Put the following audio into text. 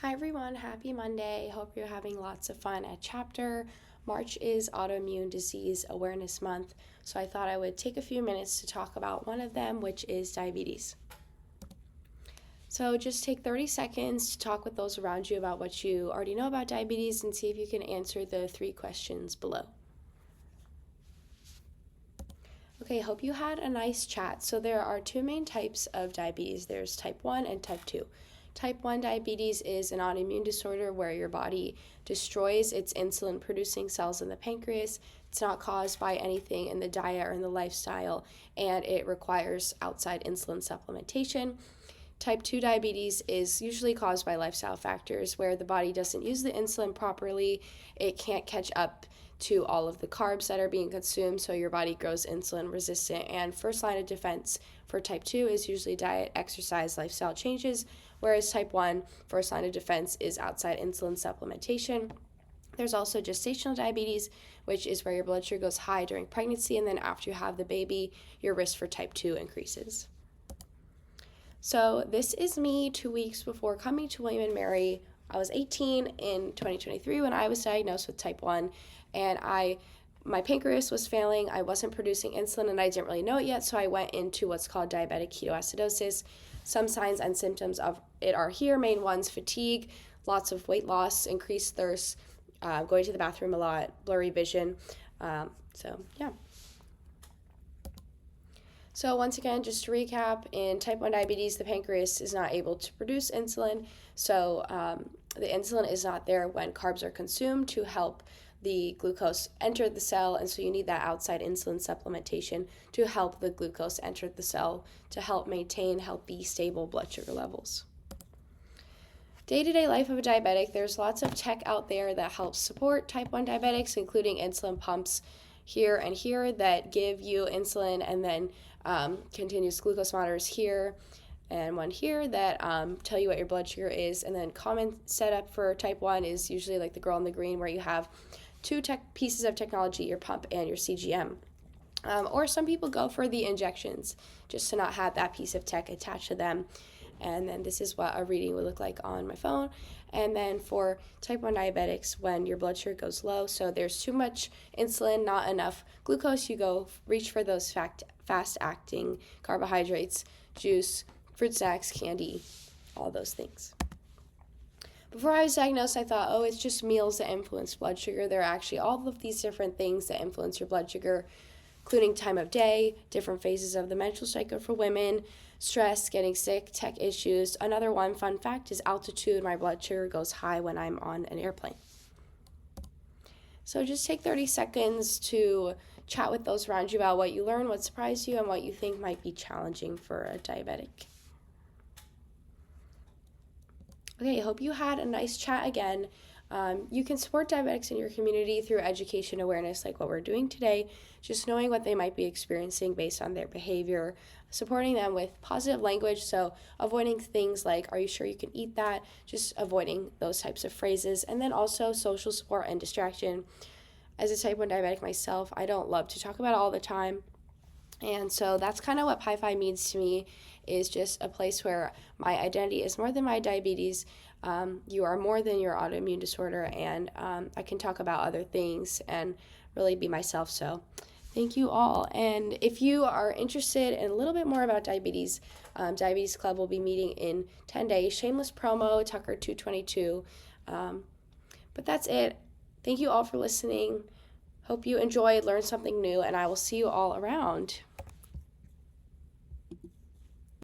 Hi everyone, happy Monday. Hope you're having lots of fun at Chapter. March is Autoimmune Disease Awareness Month, so I thought I would take a few minutes to talk about one of them, which is diabetes. So just take 30 seconds to talk with those around you about what you already know about diabetes and see if you can answer the 3 questions below. Okay, hope you had a nice chat. So there are 2 main types of diabetes. There's type 1 and type 2. Type 1 diabetes is an autoimmune disorder where your body destroys its insulin producing cells in the pancreas. It's not caused by anything in the diet or in the lifestyle, and it requires outside insulin supplementation. Type 2 diabetes is usually caused by lifestyle factors where the body doesn't use the insulin properly. It can't catch up to all of the carbs that are being consumed, so your body grows insulin resistant. And first line of defense for type 2 is usually diet, exercise, lifestyle changes, whereas type 1, first line of defense is outside insulin supplementation. There's also gestational diabetes, which is where your blood sugar goes high during pregnancy, and then after you have the baby, your risk for type 2 increases. So this is me 2 weeks before coming to William & Mary. I was 18 in 2023 when I was diagnosed with type 1, and my pancreas was failing. I wasn't producing insulin, and I didn't really know it yet, so I went into what's called diabetic ketoacidosis. Some signs and symptoms of it are here. Main ones: fatigue, lots of weight loss, increased thirst, going to the bathroom a lot, blurry vision. So once again, just to recap, in type 1 diabetes, the pancreas is not able to produce insulin, so the insulin is not there when carbs are consumed to help the glucose enter the cell, and so you need that outside insulin supplementation to help the glucose enter the cell to help maintain healthy, stable blood sugar levels. Day-to-day life of a diabetic, there's lots of tech out there that helps support type 1 diabetics, including insulin pumps here and here that give you insulin, and then continuous glucose monitors here and one here that tell you what your blood sugar is. And then common setup for type 1 is usually like the girl in the green, where you have 2 pieces of technology, your pump and your CGM. Or some people go for the injections just to not have that piece of tech attached to them. And then this is what a reading would look like on my phone. And then for type 1 diabetics, when your blood sugar goes low, so there's too much insulin, not enough glucose, you go reach for those fast-acting carbohydrates, juice, fruit snacks, candy, all those things. Before I was diagnosed, I thought, it's just meals that influence blood sugar. There are actually all of these different things that influence your blood sugar, including time of day, different phases of the menstrual cycle for women, stress, getting sick, tech issues. Another one, fun fact, is altitude. My blood sugar goes high when I'm on an airplane. So just take 30 seconds to chat with those around you about what you learned, what surprised you, and what you think might be challenging for a diabetic. Okay, I hope you had a nice chat again. You can support diabetics in your community through education awareness like what we're doing today, just knowing what they might be experiencing based on their behavior, supporting them with positive language, so avoiding things like, are you sure you can eat that? Just avoiding those types of phrases. And then also social support and distraction. As a type 1 diabetic myself, I don't love to talk about it all the time. And so that's kind of what Pi means to me, is just a place where my identity is more than my diabetes. You are more than your autoimmune disorder, and I can talk about other things and really be myself. So thank you all. And if you are interested in a little bit more about diabetes, Diabetes Club will be meeting in 10 days. Shameless promo, Tucker 222. But that's it. Thank you all for listening. Hope you enjoyed, learned something new, and I will see you all around.